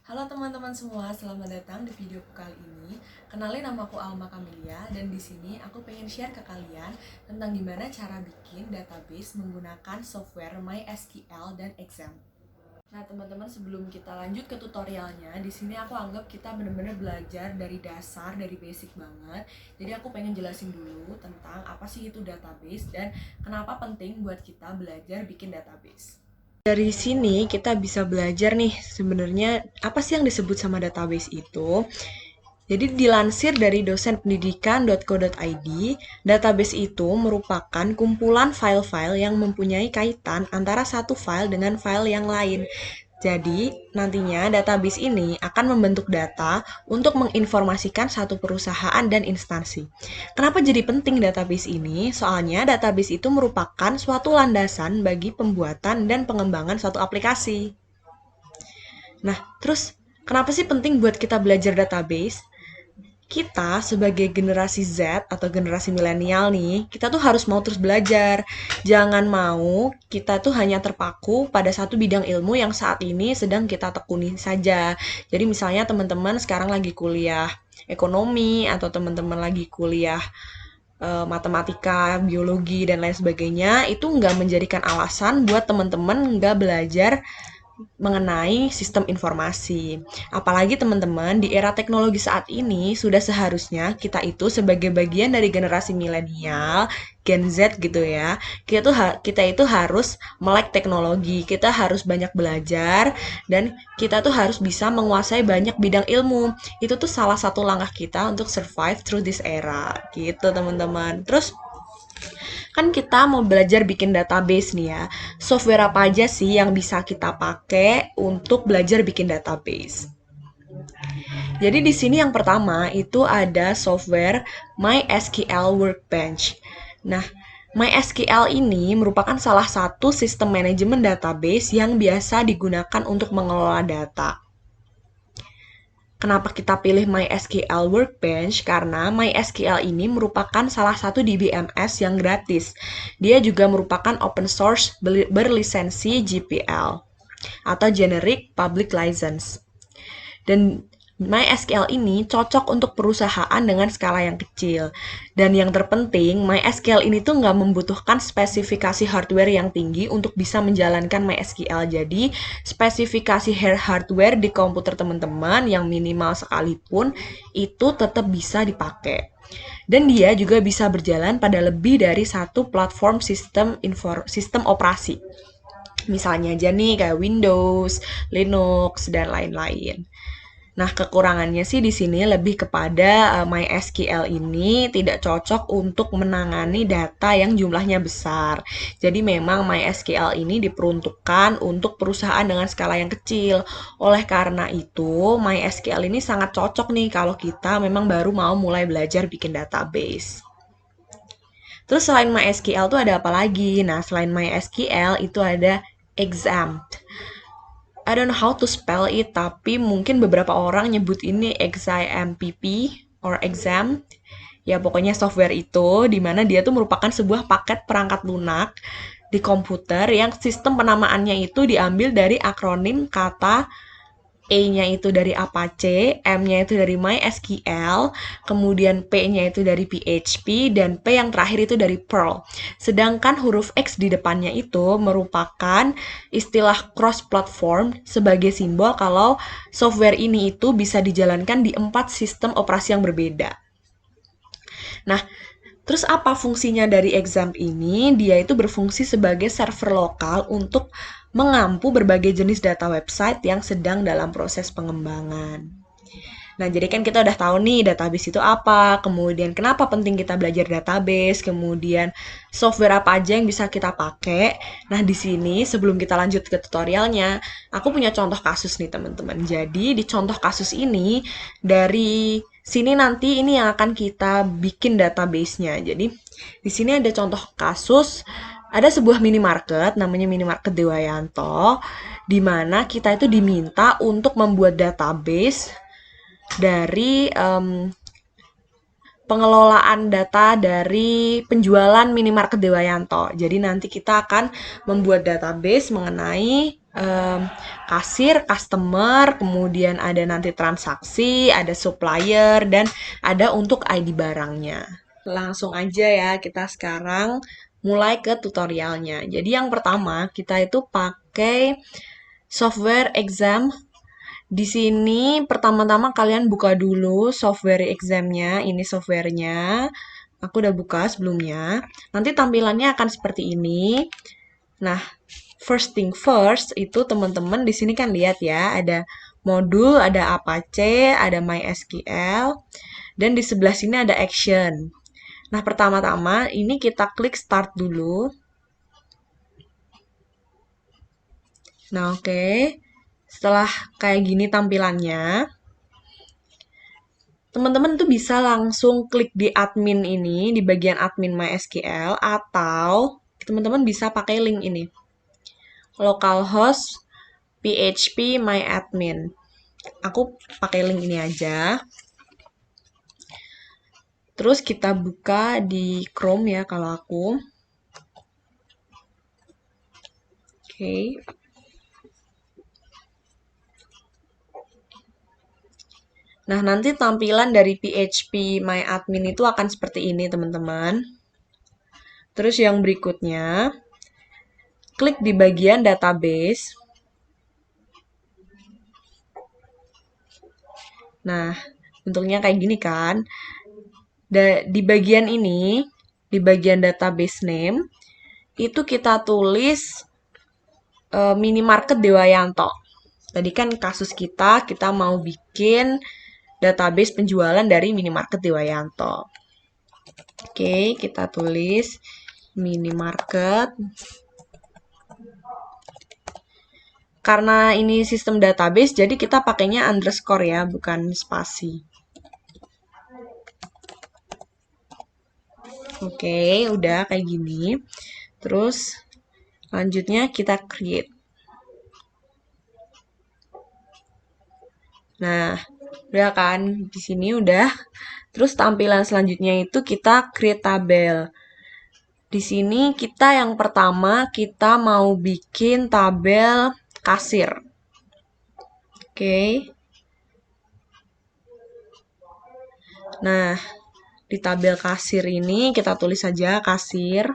Halo teman-teman semua, selamat datang di video kali ini. Kenalin, nama aku Alma Camelia dan di sini aku pengen share ke kalian tentang gimana cara bikin database menggunakan software MySQL dan Exam. Nah teman-teman, sebelum kita lanjut ke tutorialnya, di sini aku anggap kita benar-benar belajar dari dasar, dari basic banget. Jadi aku pengen jelasin dulu tentang apa sih itu database dan kenapa penting buat kita belajar bikin database. Dari sini kita bisa belajar nih sebenarnya apa sih yang disebut sama database itu. Jadi dilansir dari dosenpendidikan.co.id, database itu merupakan kumpulan file-file yang mempunyai kaitan antara satu file dengan file yang lain. Jadi, nantinya database ini akan membentuk data untuk menginformasikan satu perusahaan dan instansi. Kenapa jadi penting database ini? Soalnya database itu merupakan suatu landasan bagi pembuatan dan pengembangan suatu aplikasi. Nah, terus kenapa sih penting buat kita belajar database? Kita sebagai generasi Z atau generasi milenial nih, kita tuh harus mau terus belajar. Jangan mau kita tuh hanya terpaku pada satu bidang ilmu yang saat ini sedang kita tekuni saja. Jadi misalnya teman-teman sekarang lagi kuliah ekonomi atau teman-teman lagi kuliah matematika, biologi, dan lain sebagainya, itu nggak menjadikan alasan buat teman-teman nggak belajar mengenai sistem informasi. Apalagi teman-teman, di era teknologi saat ini sudah seharusnya kita itu sebagai bagian dari generasi milenial, Gen Z gitu ya. Kita itu harus melek teknologi, kita harus banyak belajar dan kita tuh harus bisa menguasai banyak bidang ilmu. Itu tuh salah satu langkah kita untuk survive through this era gitu, teman-teman. Terus kan kita mau belajar bikin database nih ya. Software apa aja sih yang bisa kita pakai untuk belajar bikin database? Jadi di sini yang pertama itu ada software MySQL Workbench. Nah, MySQL ini merupakan salah satu sistem manajemen database yang biasa digunakan untuk mengelola data. Kenapa kita pilih MySQL Workbench? Karena MySQL ini merupakan salah satu DBMS yang gratis. Dia juga merupakan open source berlisensi GPL atau Generic Public License. Dan MySQL ini cocok untuk perusahaan dengan skala yang kecil. Dan yang terpenting, MySQL ini tuh nggak membutuhkan spesifikasi hardware yang tinggi untuk bisa menjalankan MySQL. Jadi, spesifikasi hardware di komputer teman-teman yang minimal sekalipun itu tetap bisa dipakai. Dan dia juga bisa berjalan pada lebih dari satu platform sistem operasi. Misalnya aja nih kayak Windows, Linux, dan lain-lain. Nah, kekurangannya sih di sini lebih kepada MySQL ini tidak cocok untuk menangani data yang jumlahnya besar. Jadi memang MySQL ini diperuntukkan untuk perusahaan dengan skala yang kecil. Oleh karena itu, MySQL ini sangat cocok nih kalau kita memang baru mau mulai belajar bikin database. Terus selain MySQL tuh ada apa lagi? Nah, selain MySQL itu ada Exam. I don't know how to spell it, tapi mungkin beberapa orang nyebut ini XIMPP or exam. Ya pokoknya software itu, di mana dia tuh merupakan sebuah paket perangkat lunak di komputer yang sistem penamaannya itu diambil dari akronim kata E-nya itu dari Apache, M-nya itu dari MySQL, kemudian P-nya itu dari PHP, dan P yang terakhir itu dari Perl. Sedangkan huruf X di depannya itu merupakan istilah cross-platform sebagai simbol kalau software ini itu bisa dijalankan di 4 sistem operasi yang berbeda. Nah, terus apa fungsinya dari Exam ini? Dia itu berfungsi sebagai server lokal untuk mengampu berbagai jenis data website yang sedang dalam proses pengembangan. Nah, jadi kan kita udah tahu nih database itu apa, kemudian kenapa penting kita belajar database, kemudian software apa aja yang bisa kita pakai. Nah, di sini sebelum kita lanjut ke tutorialnya, aku punya contoh kasus nih teman-teman. Jadi, di contoh kasus ini, dari sini nanti ini yang akan kita bikin database-nya. Jadi, di sini ada contoh kasus, ada sebuah minimarket, namanya Minimarket Dewayanto, di mana kita itu diminta untuk membuat database dari pengelolaan data dari penjualan minimarket Dewayanto. Jadi nanti kita akan membuat database mengenai kasir, customer, kemudian ada nanti transaksi, ada supplier, dan ada untuk ID barangnya. Langsung aja ya, kita sekarang mulai ke tutorialnya. Jadi yang pertama, kita itu pakai software exam. Di sini pertama-tama kalian buka dulu software examnya, ini softwarenya. Aku udah buka sebelumnya. Nanti tampilannya akan seperti ini. Nah, first thing first itu teman-teman di sini kan lihat ya, ada modul, ada Apache, ada MySQL, dan di sebelah sini ada action. Nah, pertama-tama ini kita klik start dulu. Nah, oke. Setelah kayak gini tampilannya, teman-teman tuh bisa langsung klik di admin ini, di bagian admin MySQL, atau teman-teman bisa pakai link ini. Localhost PHP my admin. Aku pakai link ini aja. Terus kita buka di Chrome ya kalau aku. Oke. Nah, nanti tampilan dari PHP my admin itu akan seperti ini, teman-teman. Terus yang berikutnya, klik di bagian database. Nah, bentuknya kayak gini kan. Di bagian ini, di bagian database name, itu kita tulis minimarket Dewayanto. Tadi kan kasus kita mau bikin database penjualan dari minimarket Dewayanto. Oke, kita tulis minimarket. Karena ini sistem database, jadi kita pakainya underscore ya, bukan spasi. Oke, udah kayak gini. Terus lanjutnya kita create. Nah, udah kan? Di sini udah. Terus tampilan selanjutnya itu kita create tabel. Di sini kita yang pertama kita mau bikin tabel kasir. Oke. Nah, di tabel kasir ini kita tulis saja kasir.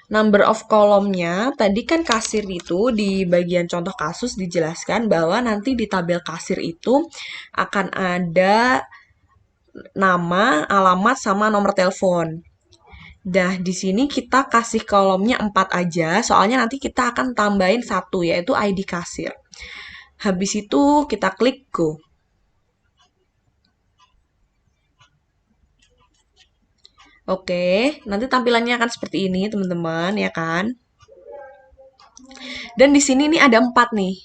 Number of column-nya, tadi kan kasir itu di bagian contoh kasus dijelaskan bahwa nanti di tabel kasir itu akan ada nama, alamat, sama nomor telepon. Nah, di sini kita kasih kolomnya 4 aja, soalnya nanti kita akan tambahin 1, yaitu ID kasir. Habis itu kita klik Go. Oke, nanti tampilannya akan seperti ini, teman-teman, ya kan? Dan di sini nih ada 4 nih.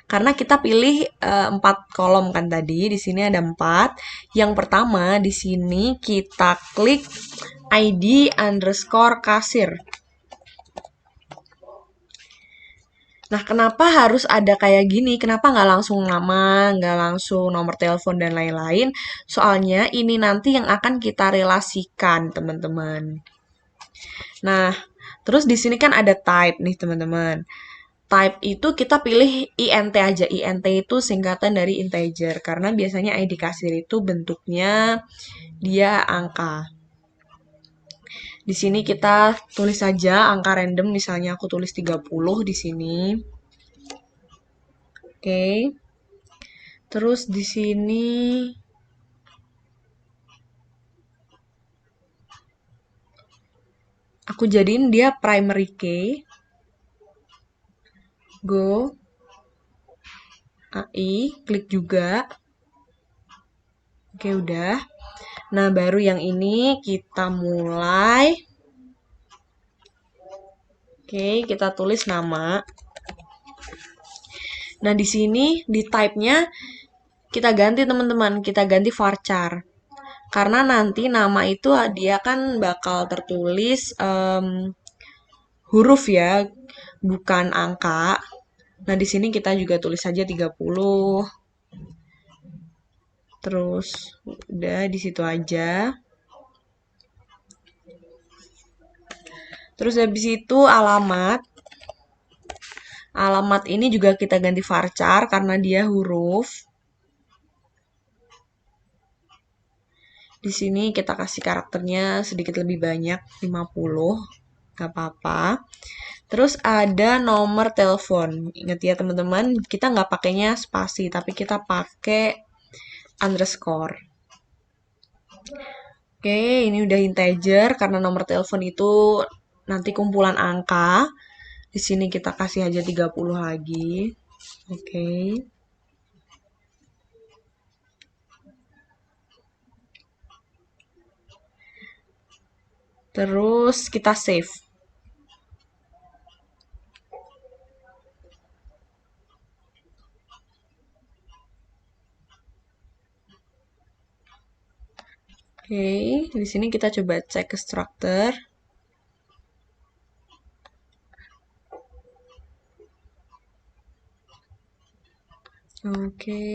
Karena kita pilih 4 kolom kan tadi, di sini ada 4. Yang pertama, di sini kita klik ID underscore kasir. Nah, kenapa harus ada kayak gini? Kenapa nggak langsung nama, nggak langsung nomor telepon, dan lain-lain? Soalnya ini nanti yang akan kita relasikan, teman-teman. Nah, terus di sini kan ada type nih, teman-teman. Type itu kita pilih INT aja. INT itu singkatan dari integer. Karena biasanya ID kasir itu bentuknya dia angka. Di sini kita tulis saja angka random, misalnya aku tulis 30 di sini. Oke. Terus di sini aku jadiin dia primary key. Go. AI, klik juga. Oke, udah. Nah, baru yang ini kita mulai. Oke, kita tulis nama. Nah, di sini di type-nya kita ganti, teman-teman. Kita ganti varchar. Karena nanti nama itu dia kan bakal tertulis huruf ya, bukan angka. Nah, di sini kita juga tulis saja 30. Terus udah di situ aja. Terus habis itu alamat. Alamat ini juga kita ganti varchar karena dia huruf. Di sini kita kasih karakternya sedikit lebih banyak, 50. Gak apa-apa. Terus ada nomor telepon. Ingat ya teman-teman, kita nggak pakainya spasi, tapi kita pakai underscore. Oke, ini udah integer karena nomor telepon itu nanti kumpulan angka. Di sini kita kasih aja 30 lagi. Oke. Terus kita save. Oke, di sini kita coba cek ke structure. Oke.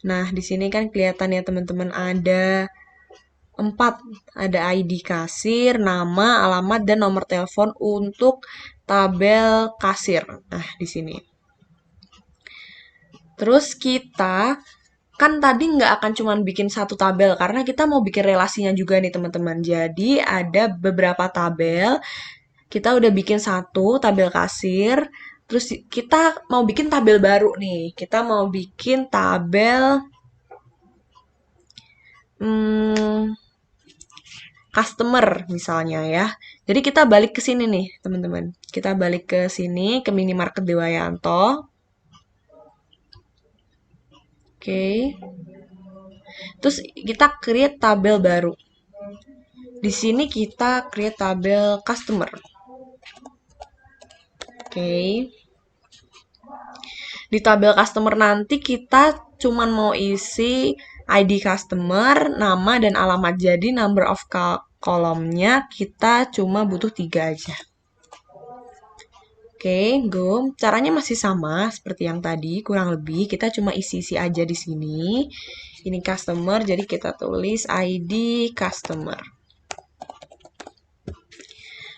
Nah, di sini kan kelihatan ya teman-teman ada 4. Ada ID kasir, nama, alamat, dan nomor telepon untuk tabel kasir. Nah, di sini. Terus kita kan tadi nggak akan cuma bikin satu tabel karena kita mau bikin relasinya juga nih teman-teman. Jadi ada beberapa tabel. Kita udah bikin satu tabel kasir. Terus kita mau bikin tabel baru nih. Kita mau bikin tabel customer misalnya ya. Jadi kita balik ke sini nih, teman-teman. Kita balik ke sini ke minimarket Dewayanto. Oke. Terus kita create tabel baru. Di sini kita create tabel customer. Oke. Di tabel customer nanti kita cuman mau isi ID customer, nama, dan alamat. Jadi number of kolomnya kita cuma butuh 3 aja. Oke, go. Caranya masih sama seperti yang tadi, kurang lebih. Kita cuma isi-isi aja di sini. Ini customer, jadi kita tulis ID customer.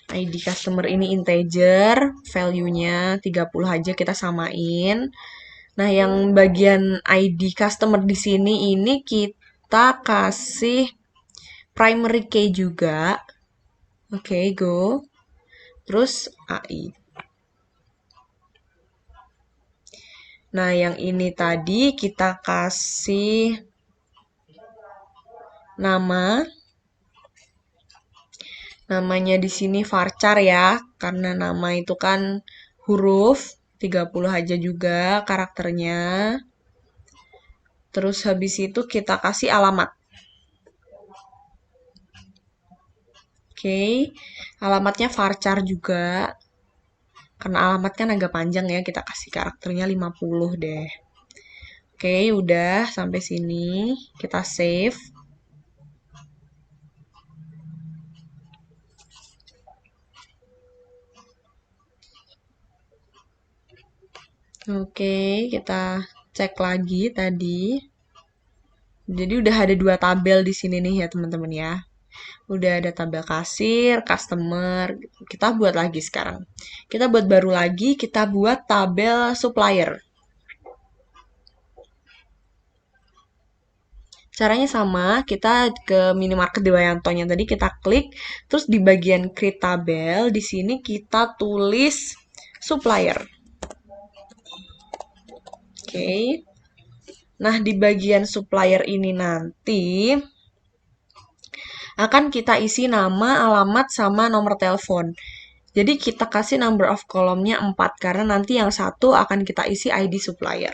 ID customer ini integer, value-nya 30 aja kita samain. Nah, yang bagian ID customer di sini ini kita kasih primary key juga. Oke, go. Terus AI. Nah, yang ini tadi kita kasih nama. Namanya di sini varchar ya, karena nama itu kan huruf, 30 aja juga karakternya. Terus habis itu kita kasih alamat. Oke, alamatnya varchar juga. Karena alamat kan agak panjang ya, kita kasih karakternya 50 deh. Oke, udah sampai sini. Kita save. Oke, kita cek lagi tadi. Jadi udah ada 2 tabel di sini nih ya teman-teman ya. Udah ada tabel kasir, customer. Kita buat lagi sekarang. Kita buat baru lagi, kita buat tabel supplier. Caranya sama, kita ke minimarket Dewayantonya tadi kita klik, terus di bagian create tabel, di sini kita tulis supplier. Oke. Nah, di bagian supplier ini nanti akan kita isi nama, alamat, sama nomor telepon. Jadi kita kasih number of kolomnya 4 karena nanti yang satu akan kita isi ID supplier.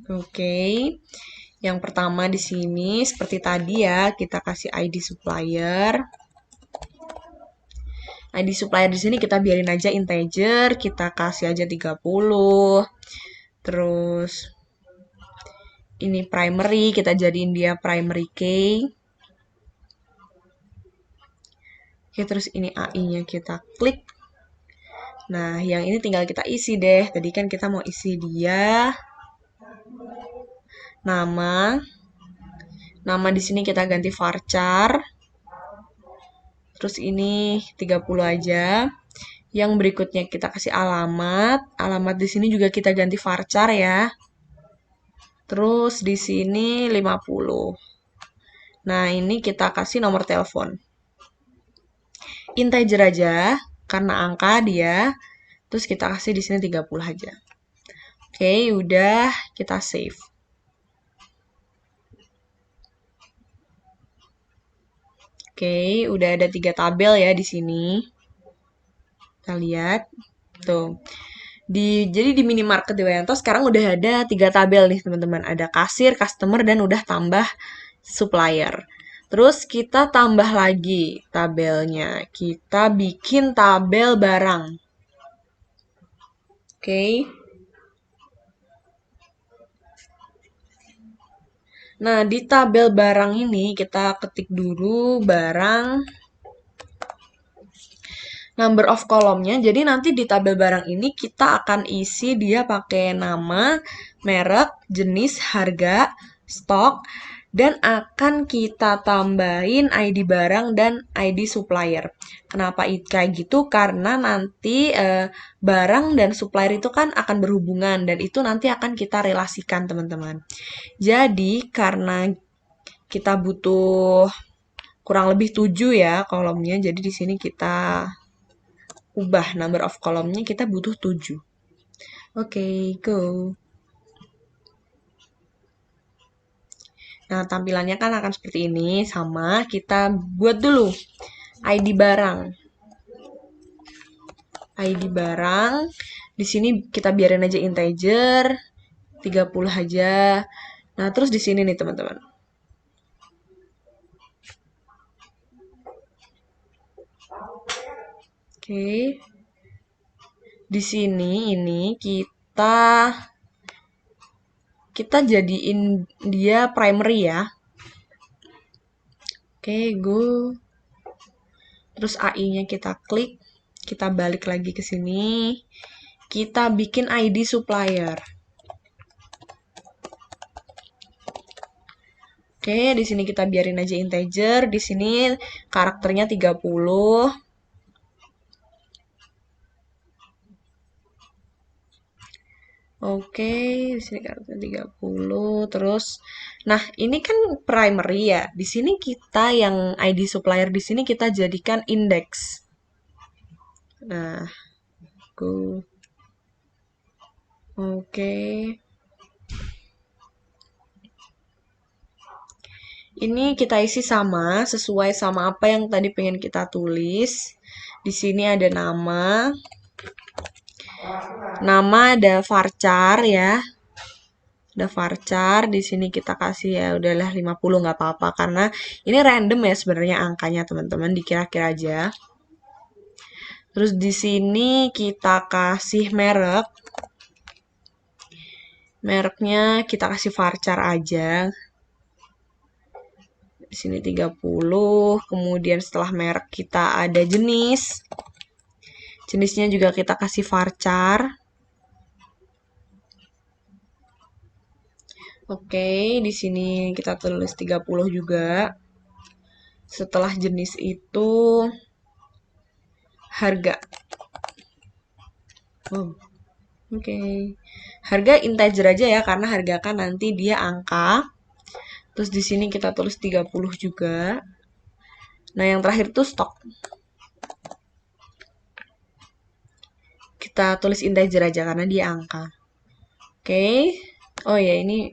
Oke. Yang pertama di sini seperti tadi ya, kita kasih ID supplier. ID supplier di sini kita biarin aja integer, kita kasih aja 30. Terus ini primary, kita jadiin dia primary key. Oke, terus ini AI-nya kita klik. Nah, yang ini tinggal kita isi deh. Tadi kan kita mau isi dia nama. Nama di sini kita ganti varchar. Terus ini 30 aja. Yang berikutnya kita kasih alamat. Alamat di sini juga kita ganti varchar ya. Terus di sini 50. Nah, ini kita kasih nomor telepon. Integer aja karena angka dia. Terus kita kasih di sini 30 aja. Oke, udah kita save. Oke, udah ada 3 tabel ya di sini. Kita lihat. Tuh. Jadi di minimarket Dewayanto sekarang udah ada 3 tabel nih teman-teman. Ada kasir, customer, dan udah tambah supplier. Terus kita tambah lagi tabelnya. Kita bikin tabel barang. Oke. Nah, di tabel barang ini kita ketik dulu barang number of column-nya. Jadi nanti di tabel barang ini kita akan isi dia pakai nama, merek, jenis, harga, stok, dan akan kita tambahin ID barang dan ID supplier. Kenapa kayak gitu? Karena nanti barang dan supplier itu kan akan berhubungan dan itu nanti akan kita relasikan teman-teman. Jadi karena kita butuh kurang lebih 7 ya kolomnya, jadi di sini kita ubah number of column-nya kita butuh 7. Oke, go. Nah, tampilannya kan akan seperti ini. Sama, kita buat dulu ID barang. ID barang. Di sini kita biarin aja integer. 30 aja. Nah, terus di sini nih teman-teman. Oke. Di sini ini kita jadiin dia primary ya. Oke, go. Terus AI-nya kita klik, kita balik lagi ke sini. Kita bikin ID supplier. Oke, di sini kita biarin aja integer. Di sini karakternya 30. Oke, di sini karakter 30. Terus, nah ini kan primary ya. Di sini kita yang ID supplier di sini kita jadikan index. Nah, go. Oke. Ini kita isi sama, sesuai sama apa yang tadi pengen kita tulis. Di sini ada nama. Nama ada varchar ya. Ada varchar, di sini kita kasih ya udahlah 50 nggak apa-apa karena ini random ya sebenarnya angkanya teman-teman, dikira-kira aja. Terus di sini kita kasih merek. Mereknya kita kasih varchar aja. Di sini 30, kemudian setelah merek kita ada jenis. Jenisnya juga kita kasih varchar. Oke, di sini kita tulis 30 juga. Setelah jenis itu harga. Oh, oke. Harga integer aja ya karena harga kan nanti dia angka. Terus di sini kita tulis 30 juga. Nah, yang terakhir tuh stok. Kita tulis integer aja karena dia angka. Oke. Oh ya, ini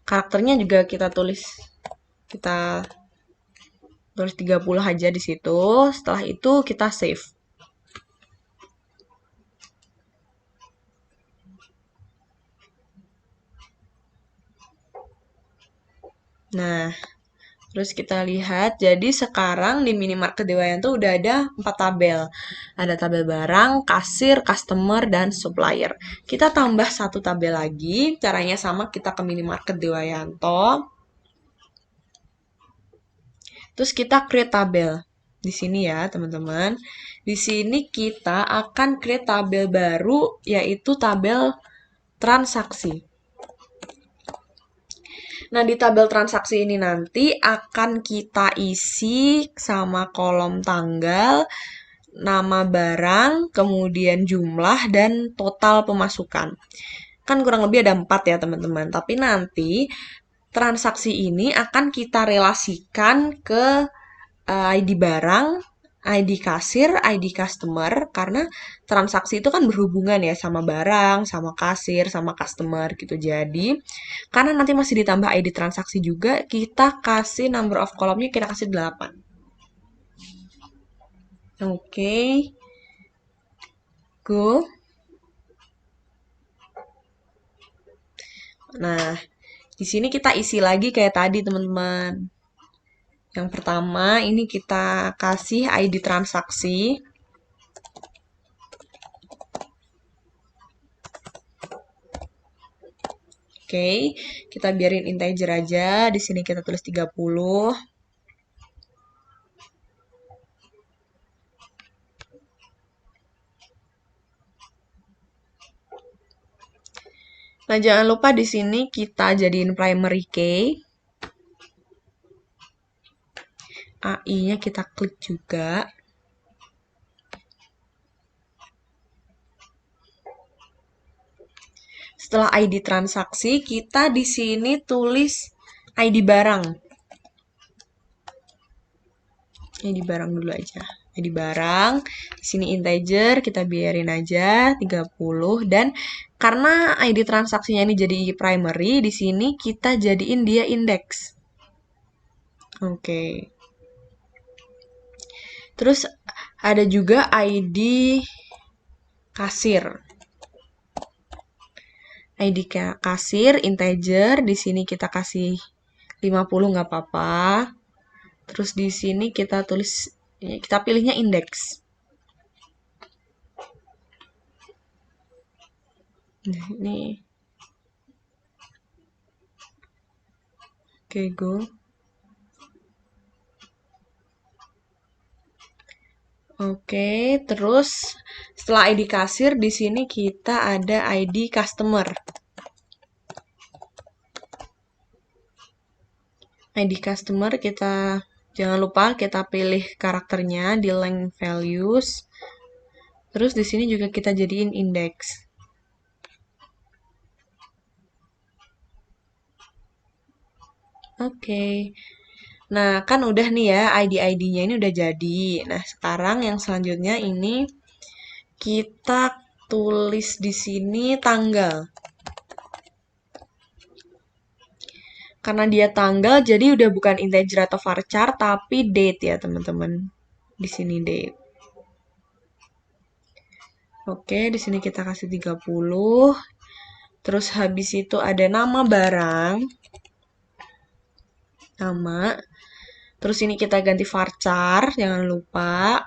karakternya juga kita tulis 30 aja di situ. Setelah itu kita save. Nah, terus kita lihat, jadi sekarang di minimarket Dewayanto udah ada 4 tabel. Ada tabel barang, kasir, customer, dan supplier. Kita tambah 1 tabel lagi, caranya sama, kita ke minimarket Dewayanto. Terus kita create tabel. Di sini ya, teman-teman. Di sini kita akan create tabel baru, yaitu tabel transaksi. Nah, di tabel transaksi ini nanti akan kita isi sama kolom tanggal, nama barang, kemudian jumlah, dan total pemasukan. Kan kurang lebih ada 4 ya teman-teman. Tapi nanti transaksi ini akan kita relasikan ke ID barang, ID kasir, ID customer, karena transaksi itu kan berhubungan ya sama barang, sama kasir, sama customer gitu. Jadi, karena nanti masih ditambah ID transaksi juga, kita kasih number of column-nya kita kasih 8. Oke, go. Nah, di sini kita isi lagi kayak tadi teman-teman. Yang pertama, ini kita kasih ID transaksi. Oke, kita biarin integer aja. Di sini kita tulis 30. Nah, jangan lupa di sini kita jadiin primary key. AI-nya kita klik juga. Setelah ID transaksi, kita di sini tulis ID barang. ID barang dulu aja. ID barang, di sini integer, kita biarin aja 30 dan karena ID transaksinya ini jadi primary, di sini kita jadiin dia index. Oke. Terus ada juga ID kasir. ID kasir integer, di sini kita kasih 50 nggak apa-apa. Terus di sini kita tulis, kita pilihnya indeks. Nah, ini. Oke, go. Oke, terus setelah ID kasir, di sini kita ada ID customer. ID customer kita jangan lupa kita pilih karakternya di length values. Terus di sini juga kita jadiin index. Oke. Nah, kan udah nih ya ID-ID-nya ini udah jadi. Nah, sekarang yang selanjutnya ini kita tulis di sini tanggal. Karena dia tanggal, jadi udah bukan integer atau varchar, tapi date ya teman-teman. Di sini date. Oke, di sini kita kasih 30. Terus habis itu ada nama barang. Nama. Terus ini kita ganti varchar, jangan lupa.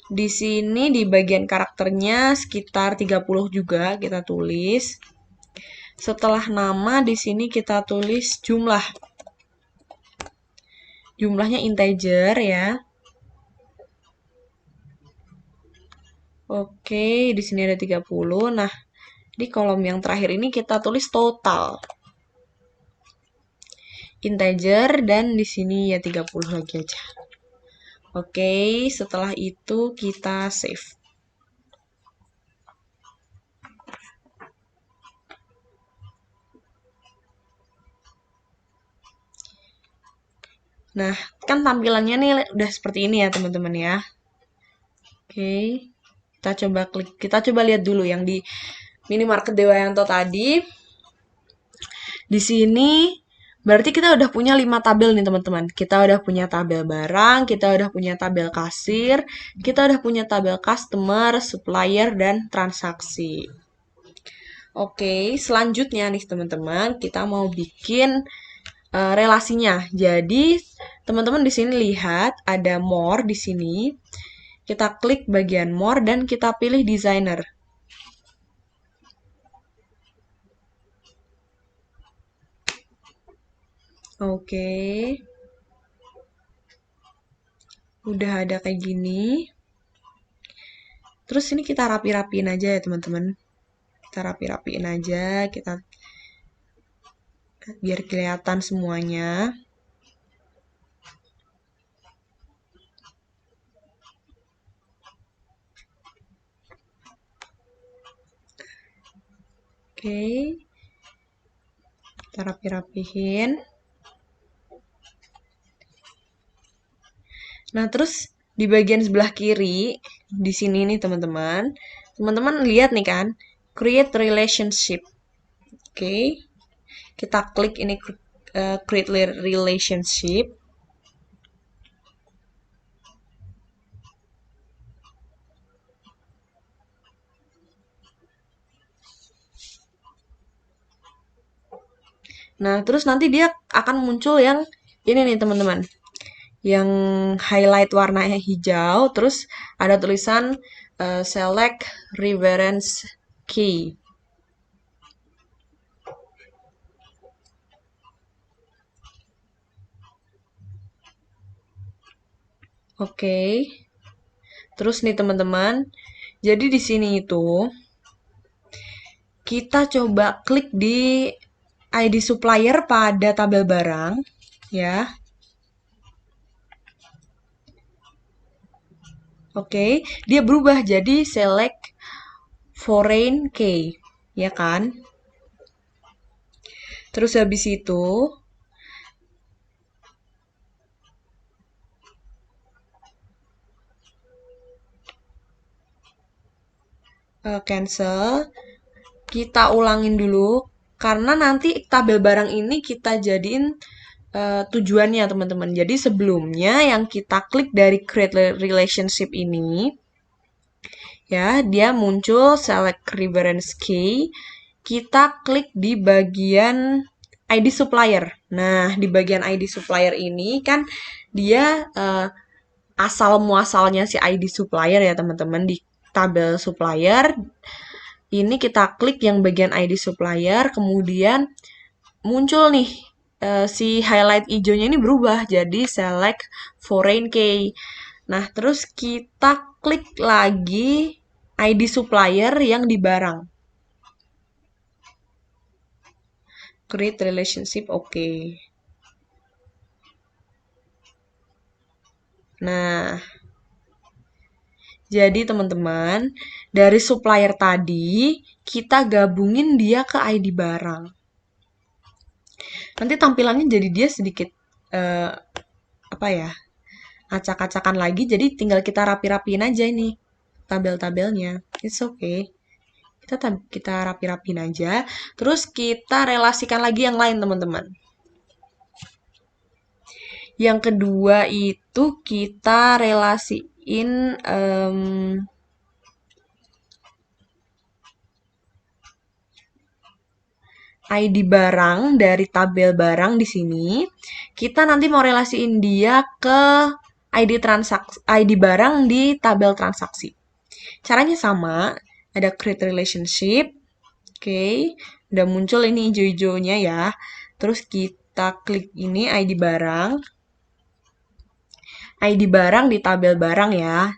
Di sini di bagian karakternya sekitar 30 juga kita tulis. Setelah nama di sini kita tulis jumlah. Jumlahnya integer ya. Oke, di sini ada 30. Nah, di kolom yang terakhir ini kita tulis total. Integer dan di sini ya 30 lagi aja. Oke, setelah itu kita save. Nah, kan tampilannya nih udah seperti ini ya teman-teman ya. Oke, kita coba lihat dulu yang di minimarket Dewayanto tadi. Di sini berarti kita udah punya 5 tabel nih teman-teman. Kita udah punya tabel barang, kita udah punya tabel kasir, kita udah punya tabel customer, supplier, dan transaksi. Oke, selanjutnya nih teman-teman, kita mau bikin relasinya. Jadi, teman-teman di sini lihat ada more di sini. Kita klik bagian more dan kita pilih designer. Oke. Udah ada kayak gini. Terus ini kita rapi-rapiin aja ya teman-teman. Kita rapi-rapiin aja, kita biar kelihatan semuanya. Oke, kita rapi-rapihin. Nah, terus di bagian sebelah kiri, di sini nih teman-teman. Teman-teman lihat nih kan, create relationship. Oke, kita klik ini create relationship. Nah, terus nanti dia akan muncul yang ini nih teman-teman. Yang highlight warnanya hijau, terus ada tulisan select reference key. Oke. Terus nih teman-teman, jadi di sini itu kita coba klik di ID supplier pada tabel barang ya. Oke, dia berubah jadi select foreign key, ya kan? Terus habis itu cancel. Kita ulangin dulu karena nanti tabel barang ini kita jadiin tujuannya teman-teman. Jadi sebelumnya yang kita klik dari create relationship ini ya, dia muncul select reference key. Kita klik di bagian ID supplier. Nah, di bagian ID supplier ini kan dia asal muasalnya si ID supplier ya teman-teman, di tabel supplier. Ini kita klik yang bagian ID supplier, kemudian muncul nih si highlight hijaunya ini berubah jadi select foreign key. Nah, terus kita klik lagi ID supplier yang di barang. Create relationship, oke. Nah, jadi teman-teman, dari supplier tadi, kita gabungin dia ke ID barang. Nanti tampilannya jadi dia sedikit, apa ya, acak-acakan lagi, jadi tinggal kita rapi-rapiin aja ini tabel-tabelnya. It's okay. Kita rapi-rapiin aja. Terus kita relasikan lagi yang lain, teman-teman. Yang kedua itu kita relasiin ID barang dari tabel barang di sini. Kita nanti mau relasiin dia ke ID barang di tabel transaksi. Caranya sama, ada create relationship. Oke, udah muncul ini hijau-hijaunya ya. Terus kita klik ini ID barang. ID barang di tabel barang ya.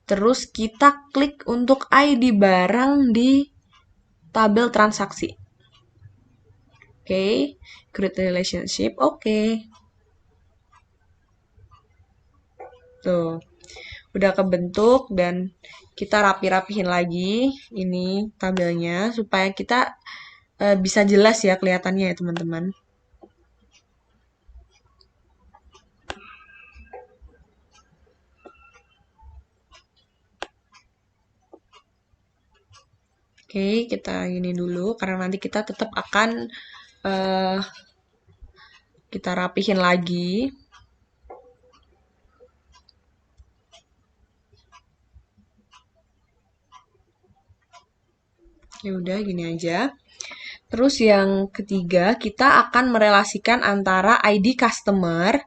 Terus kita klik untuk ID barang di tabel transaksi. Oke, create relationship. Oke. Tuh, udah kebentuk dan kita rapi-rapihin lagi ini tabelnya supaya kita bisa jelas ya kelihatannya ya teman-teman. Oke, kita ini dulu karena nanti kita tetap akan kita rapihin lagi. Ya udah gini aja. Terus yang ketiga, kita akan merelasikan antara ID customer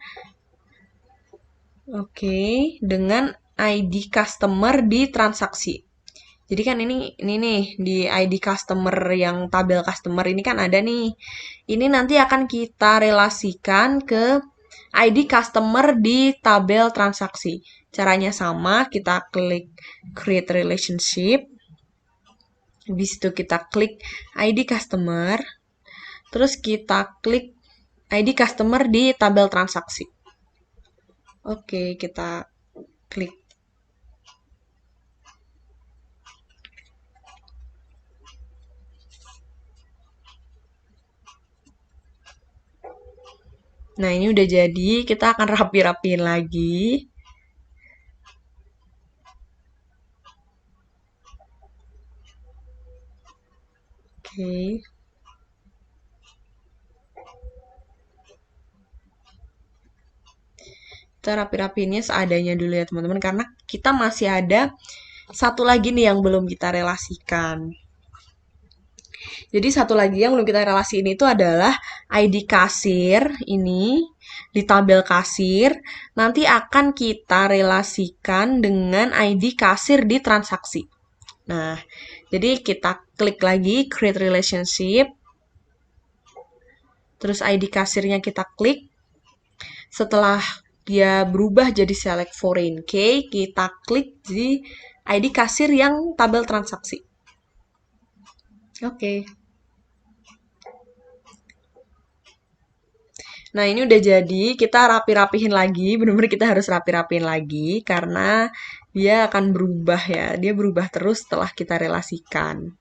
dengan ID customer di transaksi. Jadi kan ini nih di ID customer yang tabel customer ini kan ada nih. Ini nanti akan kita relasikan ke ID customer di tabel transaksi. Caranya sama, kita klik create relationship. Habis itu kita klik ID customer. Terus kita klik ID customer di tabel transaksi. Oke, kita klik. Nah, ini udah jadi. Kita akan rapi-rapiin lagi. Oke. Kita rapi-rapiinnya seadanya dulu ya teman-teman, karena kita masih ada satu lagi nih yang belum kita relasikan. Jadi satu lagi yang belum kita relasiin itu adalah ID kasir ini di tabel kasir nanti akan kita relasikan dengan ID kasir di transaksi. Nah, jadi kita klik lagi create relationship. Terus ID kasirnya kita klik. Setelah dia berubah jadi select foreign key, kita klik di ID kasir yang tabel transaksi. Oke. Nah, ini udah jadi, kita rapi-rapihin lagi, bener-bener kita harus rapi-rapihin lagi, karena dia akan berubah ya, dia berubah terus setelah kita relasikan.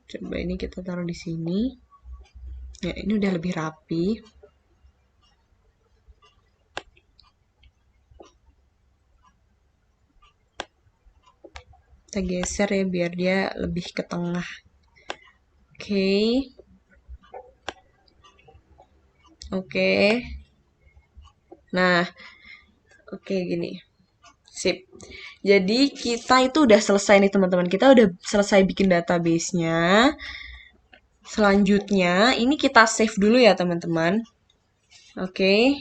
Coba ini kita taruh di sini. Ya, ini udah lebih rapi. Kita geser ya, biar dia lebih ke tengah. Oke. Oke. Nah, oke gini. Sip. Jadi kita itu udah selesai nih teman-teman. Kita udah selesai bikin database-nya. Selanjutnya, ini kita save dulu ya teman-teman. Oke.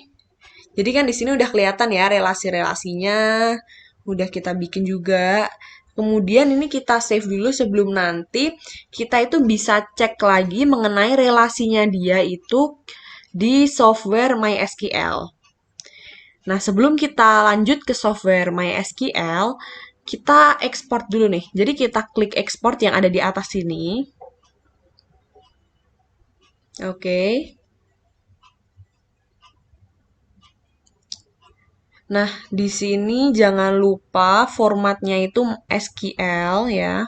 Jadi kan di sini udah kelihatan ya relasi-relasinya. Udah kita bikin juga. Kemudian ini kita save dulu sebelum nanti kita itu bisa cek lagi mengenai relasinya dia itu di software MySQL. Nah, sebelum kita lanjut ke software MySQL, kita ekspor dulu nih. Jadi kita klik export yang ada di atas sini. Oke. Nah, di sini jangan lupa formatnya itu SQL ya.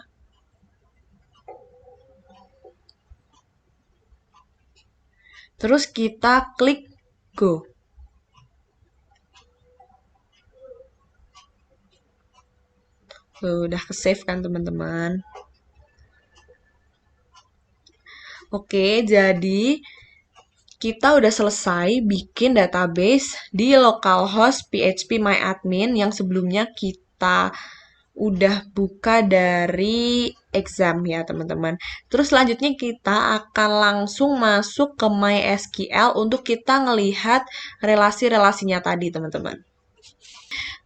Terus kita klik Go. Tuh, udah ke save kan teman-teman. Oke, jadi kita udah selesai bikin database di localhost phpMyAdmin yang sebelumnya kita udah buka dari exam ya teman-teman. Terus selanjutnya kita akan langsung masuk ke MySQL untuk kita ngelihat relasi-relasinya tadi teman-teman.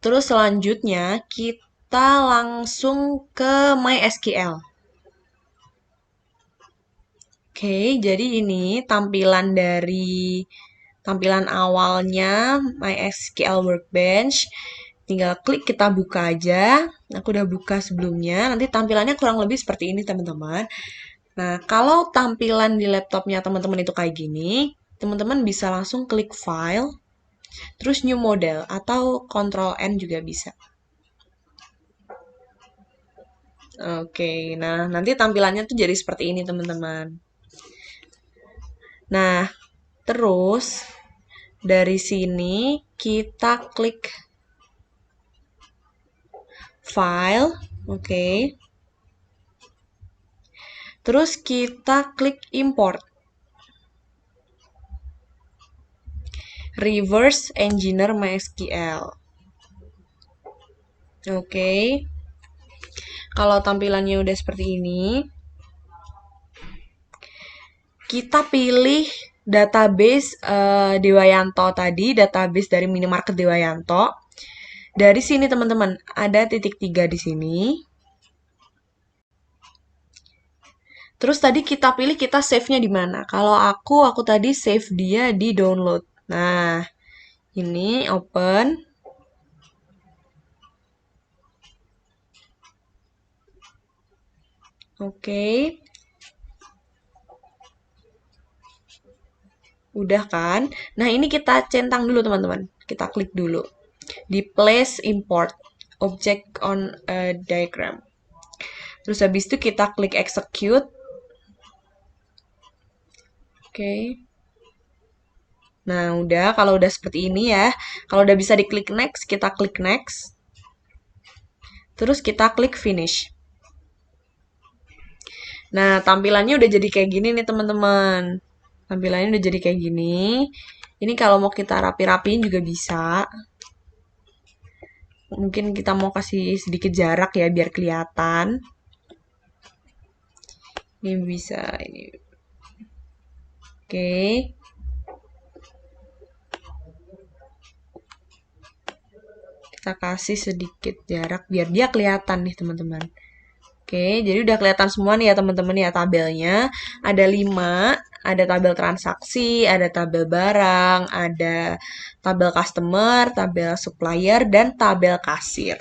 Terus selanjutnya kita langsung ke MySQL. Oke, jadi ini tampilan awalnya MySQL Workbench. Tinggal klik kita buka aja. Aku udah buka sebelumnya. Nanti tampilannya kurang lebih seperti ini, teman-teman. Nah, kalau tampilan di laptopnya teman-teman itu kayak gini, teman-teman bisa langsung klik File, terus New Model, atau Ctrl N juga bisa. Oke, nah nanti tampilannya tuh jadi seperti ini, teman-teman. Nah, terus dari sini kita klik File, oke. Terus kita klik Import. Reverse Engineer MySQL. Oke. Kalau tampilannya udah seperti ini, kita pilih database Dewayanto tadi, database dari minimarket Dewayanto. Dari sini teman-teman, ada titik 3 di sini. Terus tadi kita pilih kita save-nya di mana. Kalau aku tadi save dia di download. Nah, ini open. Oke. Udah kan? Nah, ini kita centang dulu teman-teman. Kita klik dulu. Di place import object on a diagram. Terus habis itu kita klik execute. Oke. Nah, udah. Kalau udah seperti ini ya. Kalau udah bisa diklik next, kita klik next. Terus kita klik finish. Nah, tampilannya udah jadi kayak gini nih teman-teman. Tampilannya udah jadi kayak gini. Ini kalau mau kita rapi-rapiin juga bisa. Mungkin kita mau kasih sedikit jarak ya biar kelihatan. Ini bisa ini. Oke. Kita kasih sedikit jarak biar dia kelihatan nih teman-teman. Oke, jadi udah kelihatan semua nih ya teman-teman ya tabelnya. Ada 5, ada tabel transaksi, ada tabel barang, ada tabel customer, tabel supplier, dan tabel kasir.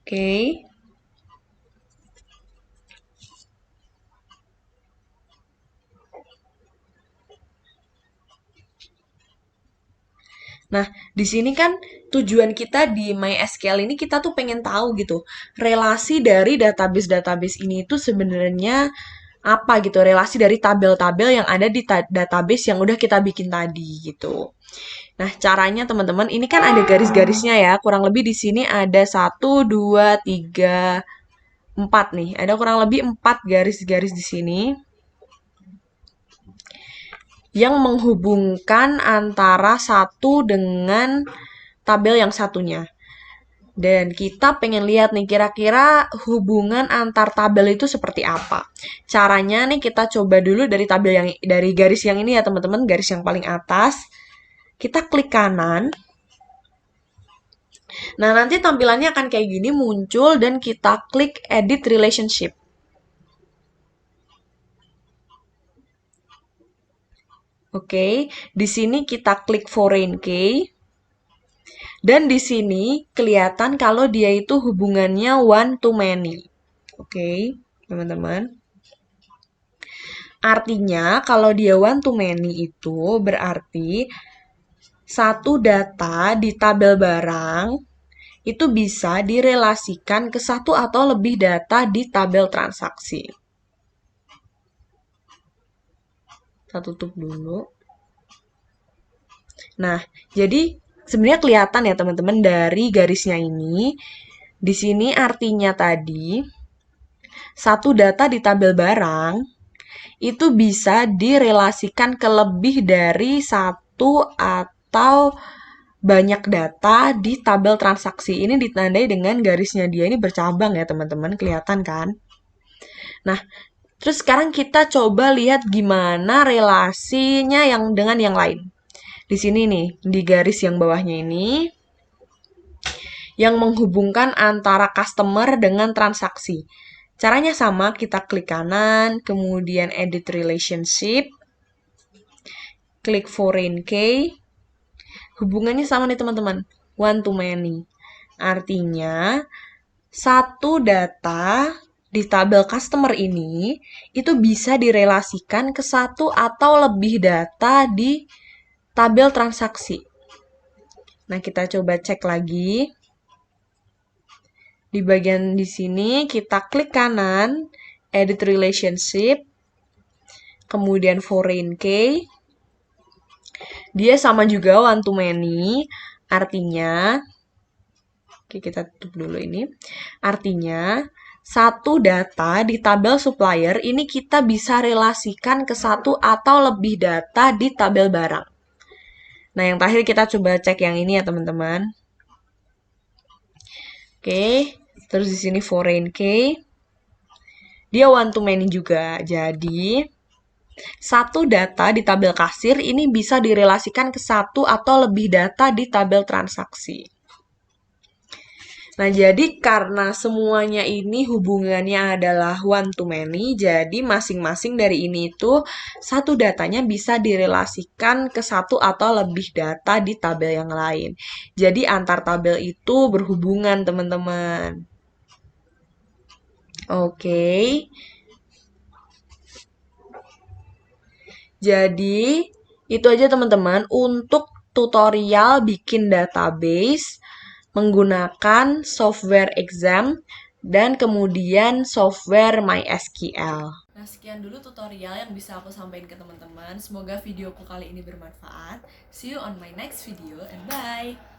Oke. Nah, di sini kan tujuan kita di MySQL ini kita tuh pengen tahu gitu, relasi dari database-database ini itu sebenarnya apa gitu, relasi dari tabel-tabel yang ada di database yang udah kita bikin tadi gitu. Nah, caranya teman-teman, ini kan ada garis-garisnya ya, kurang lebih di sini ada 1, 2, 3, 4 nih, ada kurang lebih 4 garis-garis di sini yang menghubungkan antara satu dengan tabel yang satunya. Dan kita pengen lihat nih kira-kira hubungan antar tabel itu seperti apa. Caranya nih kita coba dulu dari tabel yang dari garis yang ini ya teman-teman, garis yang paling atas. Kita klik kanan. Nah, nanti tampilannya akan kayak gini muncul dan kita klik edit relationship. Oke, di sini kita klik foreign key. Dan di sini kelihatan kalau dia itu hubungannya one to many. Oke, teman-teman. Artinya kalau dia one to many itu berarti satu data di tabel barang itu bisa direlasikan ke satu atau lebih data di tabel transaksi. Kita tutup dulu. Nah, jadi sebenarnya kelihatan ya teman-teman dari garisnya ini. Di sini artinya tadi satu data di tabel barang itu bisa direlasikan ke lebih dari satu atau banyak data di tabel transaksi. Ini ditandai dengan garisnya dia ini bercabang ya teman-teman, kelihatan kan? Nah, terus sekarang kita coba lihat gimana relasinya yang dengan yang lain. Di sini nih, di garis yang bawahnya ini, yang menghubungkan antara customer dengan transaksi. Caranya sama, kita klik kanan, kemudian edit relationship, klik foreign key. Hubungannya sama nih teman-teman, one to many. Artinya, satu data di tabel customer ini itu bisa direlasikan ke satu atau lebih data di tabel transaksi. Nah, kita coba cek lagi. Di bagian di sini kita klik kanan, edit relationship, kemudian foreign key. Dia sama juga one to many, artinya, oke kita tutup dulu ini, artinya satu data di tabel supplier ini kita bisa relasikan ke satu atau lebih data di tabel barang. Nah, yang terakhir kita coba cek yang ini ya teman-teman. Oke, terus di sini foreign key. Dia one to many juga. Jadi, satu data di tabel kasir ini bisa direlasikan ke satu atau lebih data di tabel transaksi. Nah, jadi karena semuanya ini hubungannya adalah one to many, jadi masing-masing dari ini itu satu datanya bisa direlasikan ke satu atau lebih data di tabel yang lain. Jadi antar tabel itu berhubungan, teman-teman. Oke. Jadi, itu aja teman-teman untuk tutorial bikin database menggunakan software exam dan kemudian software MySQL. Nah, sekian dulu tutorial yang bisa aku sampaikan ke teman-teman. Semoga videoku kali ini bermanfaat. See you on my next video and bye!